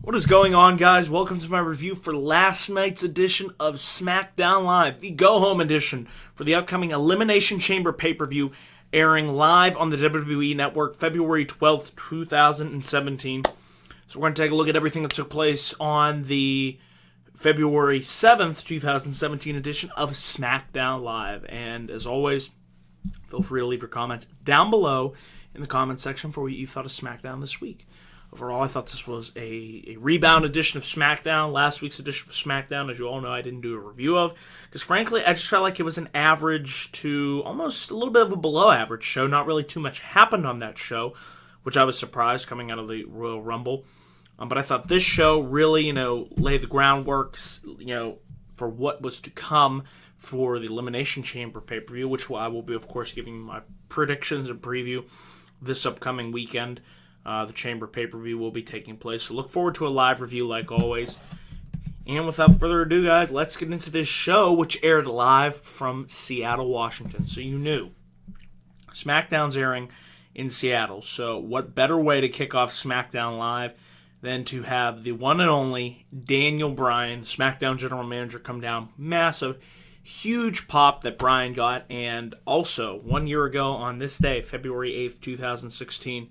What is going on, guys? Welcome to my review for last night's edition of SmackDown Live, the go-home edition for the upcoming Elimination Chamber pay-per-view airing live on the WWE Network February 12th, 2017. So we're going to take a look at everything that took place on the February 7th, 2017 edition of SmackDown Live. And as always, feel free to leave your comments down below in the comment section for what you thought of SmackDown this week. Overall, I thought this was a rebound edition of SmackDown. Last week's edition of SmackDown, as you all know, I didn't do a review of. Because frankly, I just felt like it was an average to almost a little bit of a below average show. Not really too much happened on that show, which I was surprised coming out of the Royal Rumble. But I thought this show really, laid the groundwork, for what was to come for the Elimination Chamber pay-per-view, which I will be, of course, giving my predictions and preview this upcoming weekend. The Chamber pay-per-view will be taking place, so look forward to a live review like always. And without further ado, guys, let's get into this show, which aired live from Seattle, Washington. So you knew SmackDown's airing in Seattle, so what better way to kick off SmackDown Live than to have the one and only Daniel Bryan, SmackDown General Manager, come down. Massive, huge pop that Bryan got, and also 1 year ago on this day, February 8th, 2016,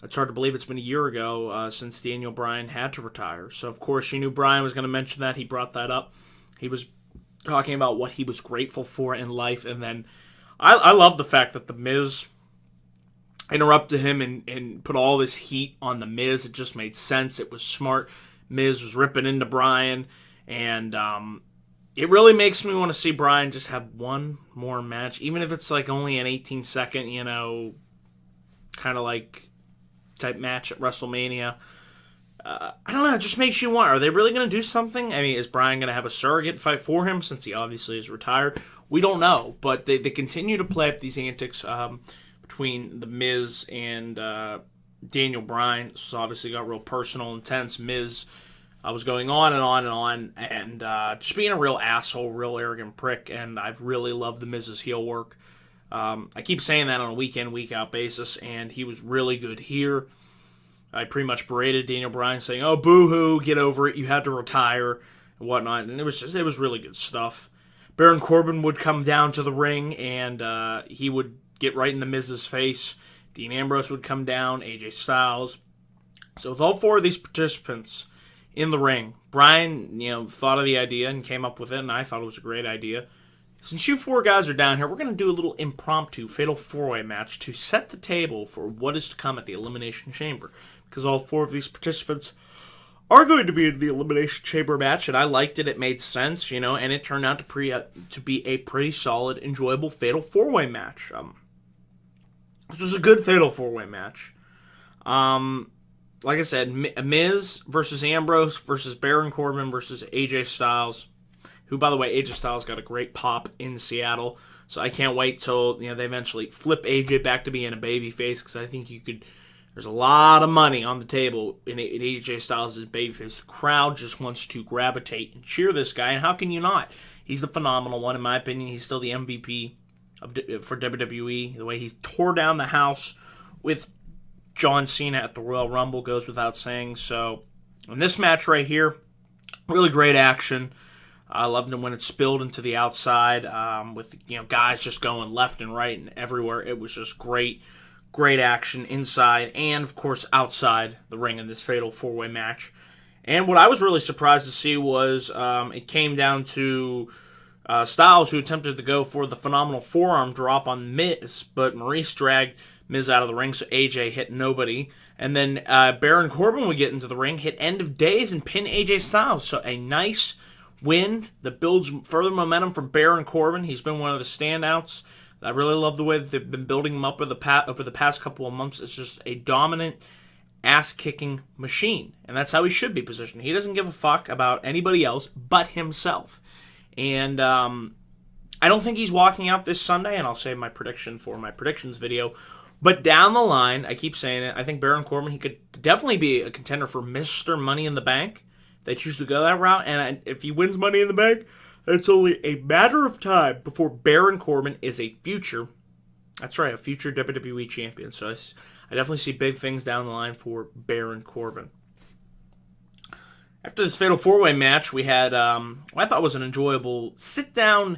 it's hard to believe it's been a year ago since Daniel Bryan had to retire. So, of course, you knew Bryan was going to mention that. He brought that up. He was talking about what he was grateful for in life. And then I love the fact that The Miz interrupted him and put all this heat on The Miz. It just made sense. It was smart. Miz was ripping into Bryan. And it really makes me want to see Bryan just have one more match. Even if it's like only an 18-second, kind of like type match at WrestleMania. I don't know, it just makes you wonder, are they really going to do something? I mean, is Bryan going to have a surrogate fight for him since he obviously is retired? We don't know, but they continue to play up these antics between The Miz and Daniel Bryan. This obviously got real personal, intense. Miz was going on and on and on, and just being a real asshole, real arrogant prick, and I've really loved The Miz's heel work. I keep saying that on a week-in, week-out basis, and he was really good here. I pretty much berated Daniel Bryan, saying, "Oh, boo-hoo, get over it, you had to retire," and whatnot, and it was really good stuff. Baron Corbin would come down to the ring, and he would get right in the Miz's face. Dean Ambrose would come down, AJ Styles. So with all four of these participants in the ring, Bryan, thought of the idea and came up with it, and I thought it was a great idea. Since you four guys are down here, we're going to do a little impromptu Fatal 4-Way match to set the table for what is to come at the Elimination Chamber. Because all four of these participants are going to be in the Elimination Chamber match, and I liked it. It made sense, and it turned out to be a pretty solid, enjoyable Fatal 4-Way match. This was a good Fatal 4-Way match. Like I said, Miz versus Ambrose versus Baron Corbin versus AJ Styles. Who, by the way, AJ Styles got a great pop in Seattle, so I can't wait till they eventually flip AJ back to being a babyface, because I think there's a lot of money on the table in AJ Styles' babyface. The crowd just wants to gravitate and cheer this guy, and how can you not? He's the phenomenal one, in my opinion. He's still the MVP for WWE. The way he tore down the house with John Cena at the Royal Rumble goes without saying. So, in this match right here, really great action. I loved it when it spilled into the outside with guys just going left and right and everywhere. It was just great action inside and, of course, outside the ring in this Fatal 4-Way match. And what I was really surprised to see was it came down to Styles, who attempted to go for the phenomenal forearm drop on Miz, but Maurice dragged Miz out of the ring, so AJ hit nobody. And then Baron Corbin would get into the ring, hit End of Days, and pin AJ Styles. So a nice win that builds further momentum for Baron Corbin. He's been one of the standouts. I really love the way that they've been building him up over the past couple of months. It's just a dominant, ass-kicking machine, and that's how he should be positioned. He doesn't give a fuck about anybody else but himself. And I don't think he's walking out this Sunday, and I'll save my prediction for my predictions video. But down the line, I keep saying it, I think Baron Corbin, he could definitely be a contender for Mr. Money in the Bank. They choose to go that route, and if he wins Money in the Bank, it's only a matter of time before Baron Corbin is a future WWE champion. So I definitely see big things down the line for Baron Corbin. After this Fatal 4-Way match, we had what I thought was an enjoyable sit-down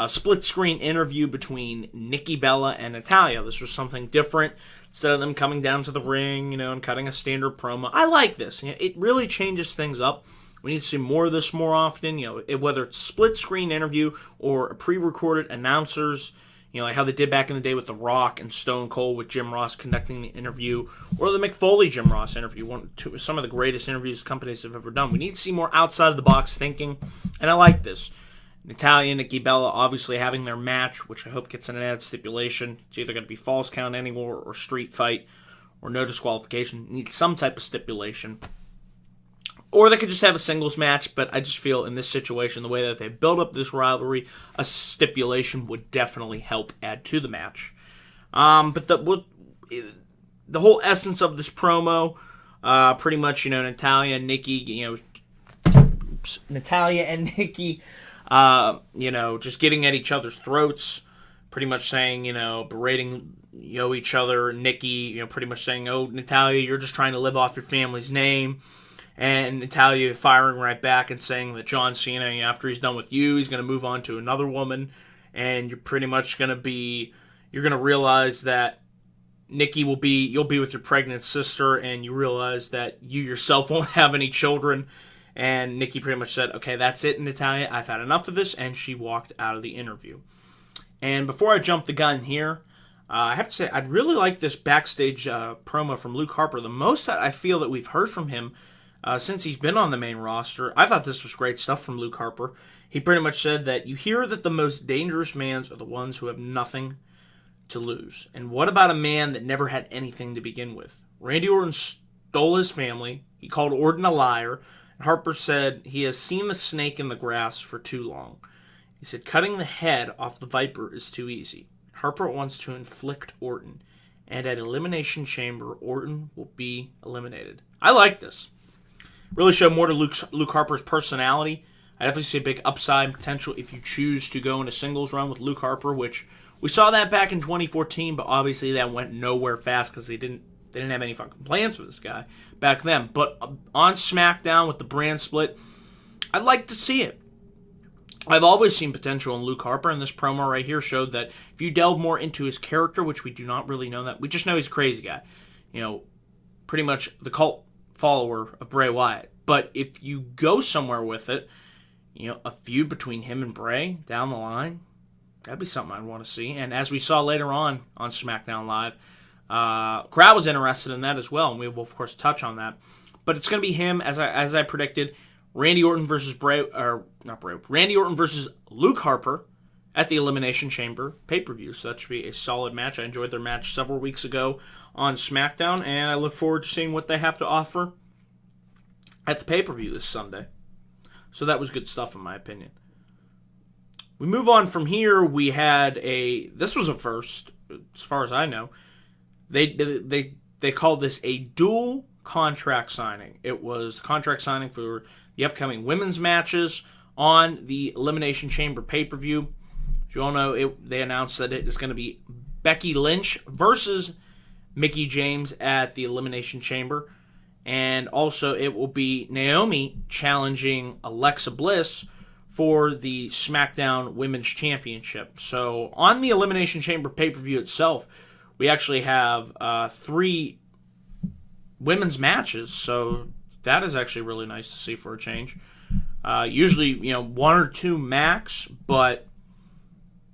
split-screen interview between Nikki Bella and Natalya. This was something different. Instead of them coming down to the ring, and cutting a standard promo. I like this. It really changes things up. We need to see more of this more often. Whether it's split-screen interview or a pre-recorded announcers, like how they did back in the day with The Rock and Stone Cold with Jim Ross conducting the interview, or the McFoley Jim Ross interview, some of the greatest interviews companies have ever done. We need to see more outside-of-the-box thinking, and I like this. Natalya and Nikki Bella obviously having their match, which I hope gets an added stipulation. It's either going to be Falls Count Anywhere or Street Fight or no disqualification. Need some type of stipulation. Or they could just have a singles match, but I just feel in this situation, the way that they build up this rivalry, a stipulation would definitely help add to the match. But the whole essence of this promo, pretty much, Natalya and Nikki, just getting at each other's throats, pretty much saying, berating, each other. Nikki, pretty much saying, oh, Natalya, you're just trying to live off your family's name. And Natalya firing right back and saying that John Cena, after he's done with you, he's going to move on to another woman. And you're pretty much going to realize that Nikki you'll be with your pregnant sister, and you realize that you yourself won't have any children. And Nikki pretty much said, okay, that's it, Natalya, I've had enough of this, and she walked out of the interview. And before I jump the gun here, I have to say, I'd really like this backstage promo from Luke Harper. The most that I feel that we've heard from him since he's been on the main roster. I thought this was great stuff from Luke Harper. He pretty much said that you hear that the most dangerous men are the ones who have nothing to lose. And what about a man that never had anything to begin with? Randy Orton stole his family. He called Orton a liar. And Harper said he has seen the snake in the grass for too long. He said cutting the head off the viper is too easy. Harper wants to inflict Orton. And at Elimination Chamber, Orton will be eliminated. I like this. Really show more to Luke Harper's personality. I definitely see a big upside potential if you choose to go in a singles run with Luke Harper, which we saw that back in 2014, but obviously that went nowhere fast because they didn't have any fucking plans for this guy back then. But on SmackDown with the brand split, I'd like to see it. I've always seen potential in Luke Harper, and this promo right here showed that if you delve more into his character, which we do not really know that, we just know he's a crazy guy. Pretty much the cult follower of Bray Wyatt. But if you go somewhere with it, a feud between him and Bray down the line, that'd be something I'd want to see. And as we saw later on SmackDown Live, crowd was interested in that as well, and we will of course touch on that. But it's going to be him, as I predicted, Randy Orton versus Randy Orton versus Luke Harper at the Elimination Chamber pay-per-view. So that should be a solid match. I enjoyed their match several weeks ago on SmackDown, and I look forward to seeing what they have to offer at the pay-per-view this Sunday. So that was good stuff in my opinion. We move on from here. We had this was a first, as far as I know. They called this a dual contract signing. It was contract signing for the upcoming women's matches on the Elimination Chamber pay-per-view. As you all know, they announced that it is going to be Becky Lynch versus Mickie James at the Elimination Chamber. And also it will be Naomi challenging Alexa Bliss for the SmackDown Women's Championship. So on the Elimination Chamber pay-per-view itself, we actually have 3 women's matches. So that is actually really nice to see for a change. Usually, 1 or 2 max, but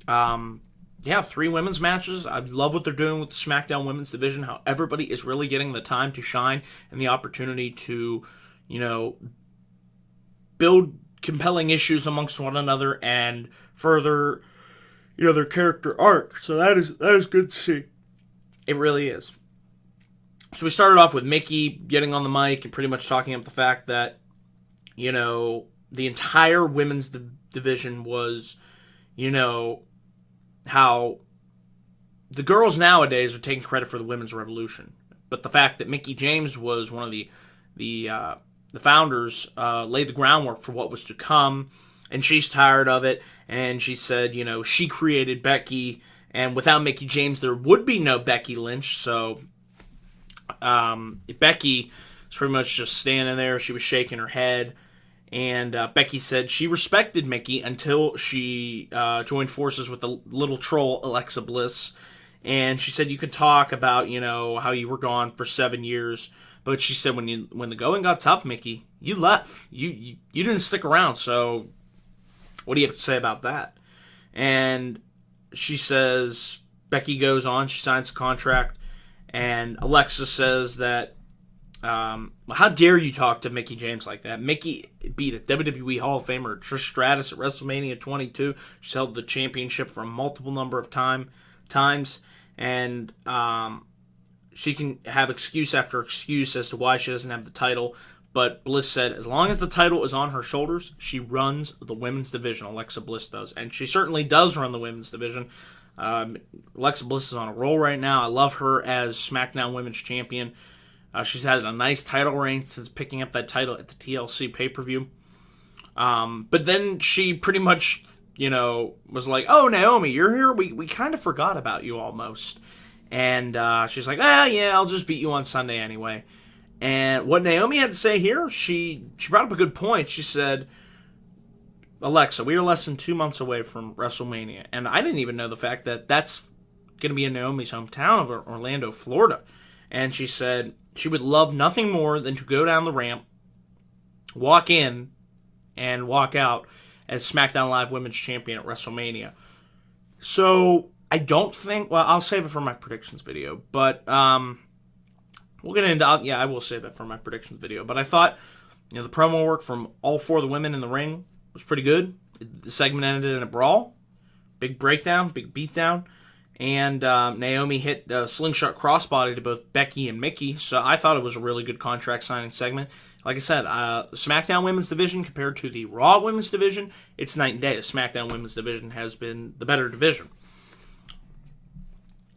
3 women's matches. I love what they're doing with the SmackDown Women's Division, how everybody is really getting the time to shine and the opportunity to, build compelling issues amongst one another and further, their character arc. So that is good to see. It really is. So we started off with Mickie getting on the mic and pretty much talking about the fact that, the entire women's division was, how the girls nowadays are taking credit for the women's revolution. But the fact that Mickie James was one of the founders laid the groundwork for what was to come, and she's tired of it, and she said, she created Becky, and without Mickie James, there would be no Becky Lynch, so Becky was pretty much just standing there. She was shaking her head. And Becky said she respected Mickie until she joined forces with the little troll, Alexa Bliss. And she said, you can talk about, how you were gone for 7 years. But she said, when the going got tough, Mickie, you left. You didn't stick around. So what do you have to say about that? And she says, Becky goes on, she signs the contract. And Alexa says that, how dare you talk to Mickie James like that? Mickie beat a WWE Hall of Famer, Trish Stratus, at WrestleMania 22. She's held the championship for a multiple number of times. And she can have excuse after excuse as to why she doesn't have the title. But Bliss said, as long as the title is on her shoulders, she runs the women's division. Alexa Bliss does. And she certainly does run the women's division. Alexa Bliss is on a roll right now. I love her as SmackDown Women's Champion. She's had a nice title reign since picking up that title at the TLC pay-per-view. But then she pretty much, was like, oh, Naomi, you're here? We kind of forgot about you almost. And she's like, yeah, I'll just beat you on Sunday anyway. And what Naomi had to say here, she brought up a good point. She said, Alexa, we are less than 2 months away from WrestleMania. And I didn't even know the fact that that's going to be in Naomi's hometown of Orlando, Florida. And she said she would love nothing more than to go down the ramp, walk in, and walk out as SmackDown Live Women's Champion at WrestleMania. So I don't think, well, I'll save it for my predictions video, but we'll get into, I will save it for my predictions video. But I thought, the promo work from all four of the women in the ring was pretty good. The segment ended in a brawl, big breakdown, big beatdown. And Naomi hit a slingshot crossbody to both Becky and Mickie. So I thought it was a really good contract signing segment. Like I said, SmackDown Women's Division compared to the Raw Women's Division, it's night and day. The SmackDown Women's Division has been the better division.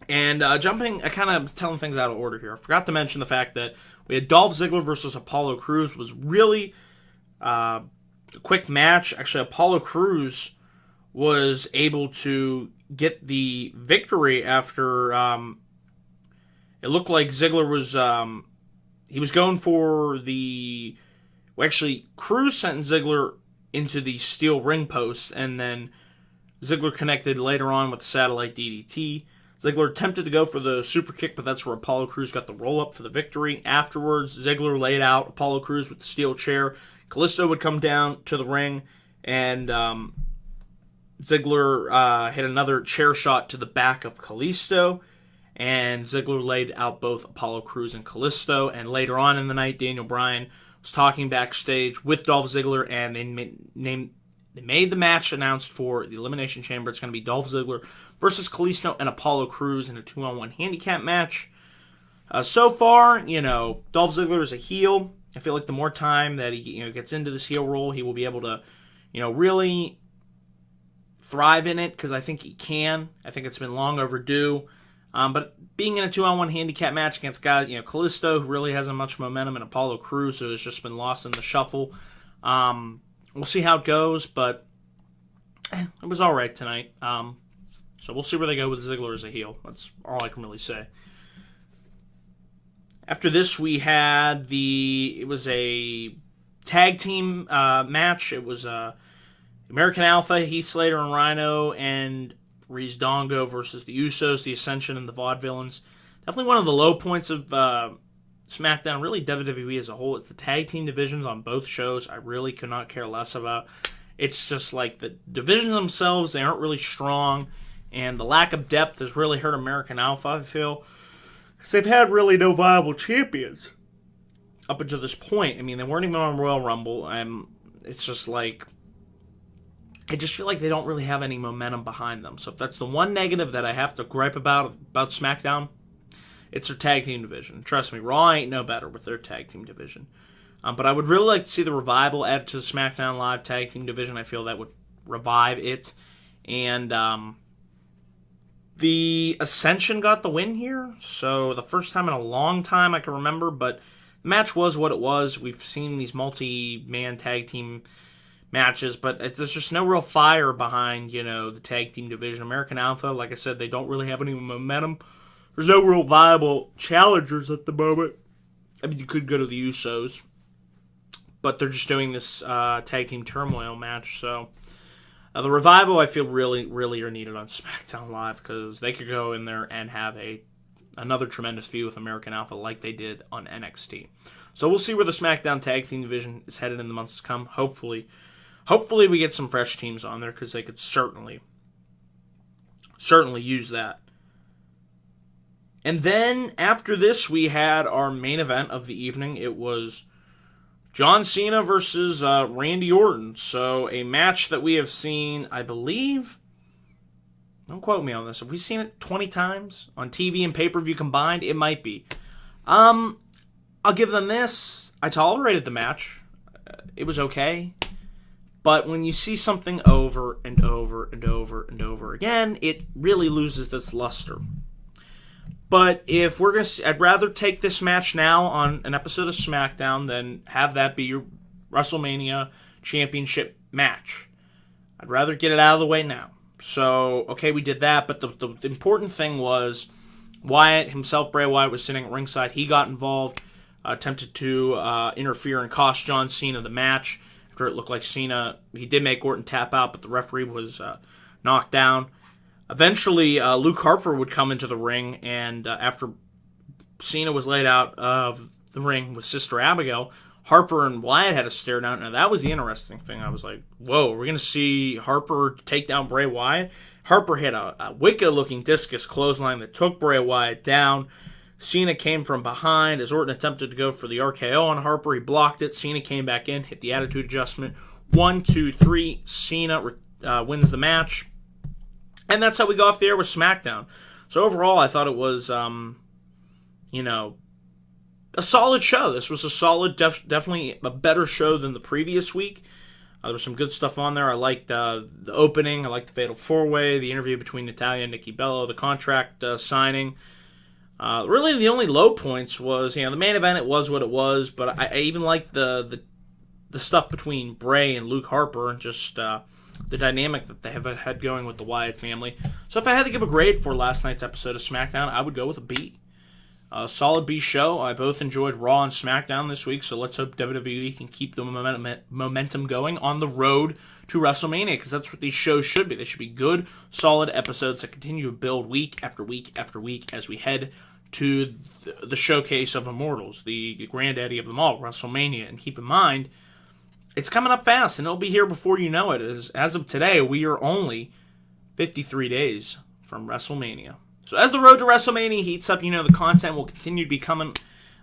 And kind of telling things out of order here. I forgot to mention the fact that we had Dolph Ziggler versus Apollo Crews. Was really a quick match. Actually, Apollo Crews was able to get the victory after it looked like Ziggler was he was going for the Crews sent Ziggler into the steel ring post, and then Ziggler connected later on with the satellite DDT. Ziggler attempted to go for the super kick, but that's where Apollo Crews got the roll up for the victory. Afterwards, Ziggler laid out Apollo Crews with the steel chair. Kalisto would come down to the ring, and Ziggler hit another chair shot to the back of Kalisto, and Ziggler laid out both Apollo Crews and Kalisto. And later on in the night, Daniel Bryan was talking backstage with Dolph Ziggler, and they made the match announced for the Elimination Chamber. It's going to be Dolph Ziggler versus Kalisto and Apollo Crews in a 2-on-1 handicap match. So far, Dolph Ziggler is a heel. I feel like the more time that he gets into this heel role, he will be able to, really thrive in it, because I think he can. I think it's been long overdue. But being in a 2-on-1 handicap match against guys, Kalisto, who really hasn't much momentum, and Apollo Crews, who has just been lost in the shuffle. We'll see how it goes, but it was all right tonight. So we'll see where they go with Ziggler as a heel. That's all I can really say. After this, we had it was a tag team match. It was American Alpha, Heath Slater and Rhino, and Reese Dongo versus the Usos, the Ascension, and the Vaudevillains. Definitely one of the low points of SmackDown, really WWE as a whole. It's the tag team divisions on both shows I really could not care less about. It's just like the divisions themselves, they aren't really strong, and the lack of depth has really hurt American Alpha, I feel, because they've had really no viable champions up until this point. I mean, they weren't even on Royal Rumble, and it's just like, I just feel like they don't really have any momentum behind them. So if that's the one negative that I have to gripe about SmackDown, it's their tag team division. Trust me, Raw ain't no better with their tag team division. But I would really like to see the Revival added to the SmackDown Live tag team division. I feel that would revive it. And the Ascension got the win here. So the first time in a long time I can remember. But the match was what it was. We've seen these multi-man tag team matches, but there's just no real fire behind, the tag team division. American Alpha, like I said, they don't really have any momentum. There's no real viable challengers at the moment. I mean, you could go to the Usos, but they're just doing this tag team turmoil match. So the Revival, I feel really, really are needed on SmackDown Live because they could go in there and have another tremendous feud with American Alpha like they did on NXT. So we'll see where the SmackDown tag team division is headed in the months to come. Hopefully we get some fresh teams on there because they could certainly use that. And then after this, we had our main event of the evening. It was John Cena versus Randy Orton. So a match that we have seen, I believe, don't quote me on this, have we seen it 20 times on TV and pay-per-view combined? It might be. I'll give them this. I tolerated the match. It was okay. But when you see something over and over and over and over again, it really loses its luster. But if we're going to, I'd rather take this match now on an episode of SmackDown than have that be your WrestleMania Championship match. I'd rather get it out of the way now. So, okay, we did that, but the important thing was Wyatt himself, Bray Wyatt, was sitting at ringside. He got involved, attempted to interfere and cost John Cena the match. After it looked like Cena, he did make Orton tap out, but the referee was knocked down. Eventually, Luke Harper would come into the ring, and after Cena was laid out of the ring with Sister Abigail, Harper and Wyatt had a stare down. Now, that was the interesting thing. I was like, whoa, we're going to see Harper take down Bray Wyatt? Harper hit a wicked-looking discus clothesline that took Bray Wyatt down. Cena came from behind as Orton attempted to go for the RKO on Harper. He blocked it. Cena came back in, hit the attitude adjustment. 1, 2, 3. Cena wins the match. And that's how we go off the air with SmackDown. So overall, I thought it was, a solid show. This was a solid, definitely a better show than the previous week. There was some good stuff on there. I liked the opening. I liked the Fatal 4-Way, the interview between Natalya and Nikki Bella, the contract signing. Really, the only low points was, the main event, it was what it was, but I even liked the stuff between Bray and Luke Harper and just the dynamic that they have had going with the Wyatt family. So if I had to give a grade for last night's episode of SmackDown, I would go with a B. A solid B show. I both enjoyed Raw and SmackDown this week, so let's hope WWE can keep the momentum going on the road to WrestleMania, because that's what these shows should be. They should be good, solid episodes that continue to build week after week after week as we head to the showcase of Immortals, the granddaddy of them all, WrestleMania. And keep in mind, it's coming up fast, and it'll be here before you know it. As of today, we are only 53 days from WrestleMania. So as the road to WrestleMania heats up, the content will continue to be coming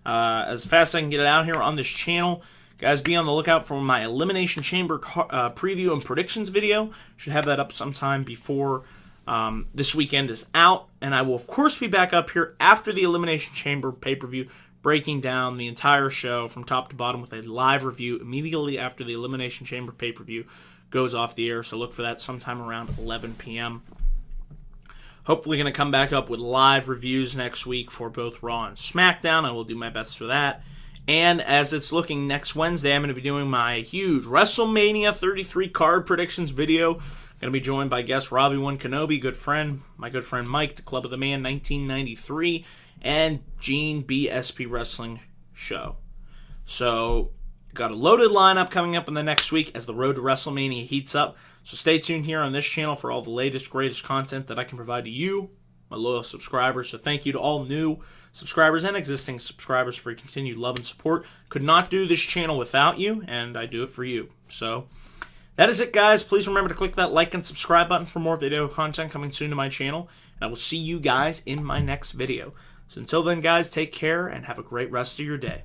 as fast as I can get it out here on this channel. Guys, be on the lookout for my Elimination Chamber preview and predictions video. Should have that up sometime before this weekend is out. And I will, of course, be back up here after the Elimination Chamber pay-per-view, breaking down the entire show from top to bottom with a live review immediately after the Elimination Chamber pay-per-view goes off the air. So look for that sometime around 11 p.m. Hopefully going to come back up with live reviews next week for both Raw and SmackDown. I will do my best for that. And as it's looking next Wednesday, I'm going to be doing my huge WrestleMania 33 card predictions video. Going to be joined by guest Robbie One Kenobi, my good friend Mike, the Club of the Man 1993, and Gene BSP Wrestling Show. So, got a loaded lineup coming up in the next week as the road to WrestleMania heats up. So stay tuned here on this channel for all the latest, greatest content that I can provide to you, my loyal subscribers. So thank you to all new subscribers and existing subscribers for your continued love and support. Could not do this channel without you, and I do it for you. So that is it, guys. Please remember to click that like and subscribe button for more video content coming soon to my channel. And I will see you guys in my next video. So until then, guys, take care and have a great rest of your day.